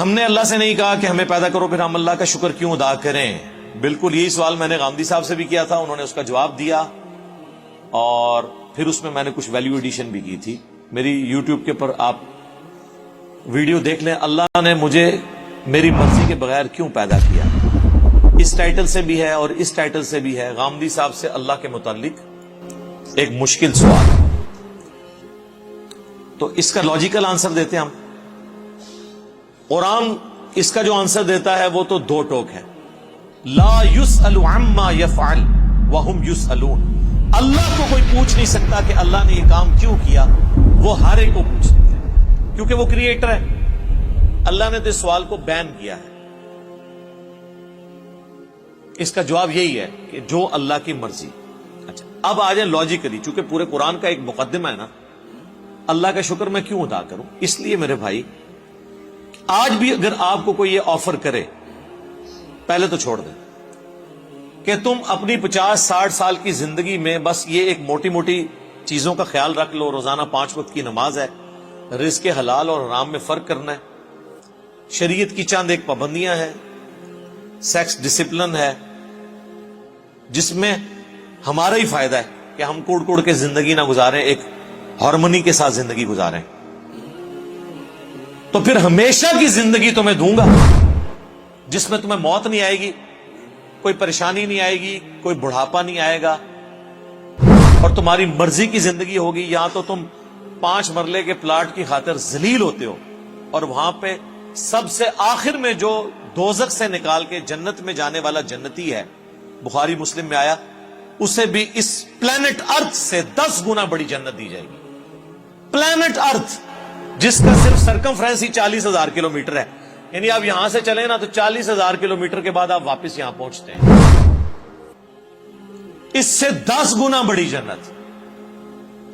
ہم نے اللہ سے نہیں کہا کہ ہمیں پیدا کرو پھر ہم اللہ کا شکر کیوں ادا کریں. بالکل یہی سوال میں نے غامدی صاحب سے بھی کیا تھا, انہوں نے اس کا جواب دیا, اور پھر اس میں نے کچھ ویلیو ایڈیشن بھی کی تھی. میری یوٹیوب کے پر آپ ویڈیو دیکھ لیں. اللہ نے مجھے میری مرضی کے بغیر کیوں پیدا کیا, اس ٹائٹل سے بھی ہے اور اس ٹائٹل سے بھی ہے. غامدی صاحب سے اللہ کے متعلق ایک مشکل سوال, تو اس کا لاجیکل آنسر دیتے ہیں ہم. قرآن اس کا جو آنسر دیتا ہے وہ تو دو ٹوک ہے. لا يسأل عما يفعل وهم يسألون. اللہ کو کوئی پوچھ نہیں سکتا کہ اللہ نے یہ کام کیوں کیا, وہ ہر ایک کو پوچھ سکتے ہیں کیونکہ وہ کریٹر ہے. اللہ نے تو اس سوال کو بین کیا ہے. اس کا جواب یہی ہے کہ جو اللہ کی مرضی. اچھا اب آ جائیں لاجیکلی, چونکہ پورے قرآن کا ایک مقدمہ ہے نا, اللہ کا شکر میں کیوں ادا کروں. اس لیے میرے بھائی, آج بھی اگر آپ کو کوئی یہ آفر کرے, پہلے تو چھوڑ دیں کہ تم اپنی 50-60 سال کی زندگی میں بس یہ ایک موٹی موٹی چیزوں کا خیال رکھ لو, روزانہ 5 وقت کی نماز ہے, رزق حلال اور حرام میں فرق کرنا ہے, شریعت کی چند ایک پابندیاں ہیں, سیکس ڈسپلن ہے جس میں ہمارا ہی فائدہ ہے کہ ہم کوڑ کوڑ کے زندگی نہ گزاریں, ایک ہارمونی کے ساتھ زندگی گزاریں. تو پھر ہمیشہ کی زندگی تمہیں دوں گا جس میں تمہیں موت نہیں آئے گی, کوئی پریشانی نہیں آئے گی, کوئی بڑھاپا نہیں آئے گا, اور تمہاری مرضی کی زندگی ہوگی. یہاں تو تم 5 مرلے کے پلاٹ کی خاطر ذلیل ہوتے ہو, اور وہاں پہ سب سے آخر میں جو دوزخ سے نکال کے جنت میں جانے والا جنتی ہے, بخاری مسلم میں آیا, اسے بھی اس پلانٹ ارتھ سے 10 گنا بڑی جنت دی جائے گی. پلانٹ ارتھ جس کا صرف سرکمفرنس ہی 40,000 کلومیٹر ہے, یعنی آپ یہاں سے چلیں نا تو 40,000 کلومیٹر کے بعد آپ واپس یہاں پہنچتے ہیں. اس سے 10 گنا بڑی جنت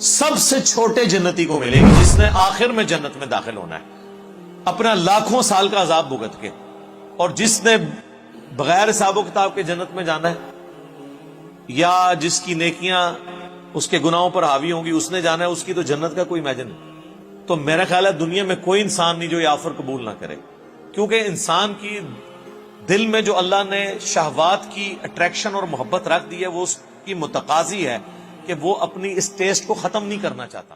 سب سے چھوٹے جنتی کو ملے گی جس نے آخر میں جنت میں داخل ہونا ہے اپنا لاکھوں سال کا عذاب بھگت کے, اور جس نے بغیر حساب و کتاب کے جنت میں جانا ہے, یا جس کی نیکیاں اس کے گناہوں پر حاوی ہوں گی اس نے جانا ہے, اس کی تو جنت کا کوئی امیجن نہیں. تو میرا خیال ہے دنیا میں کوئی انسان نہیں جو یہ آفر قبول نہ کرے, کیونکہ انسان کی دل میں جو اللہ نے شہوات کی اٹریکشن اور محبت رکھ دی ہے وہ اس کی متقاضی ہے کہ وہ اپنی اس ٹیسٹ کو ختم نہیں کرنا چاہتا.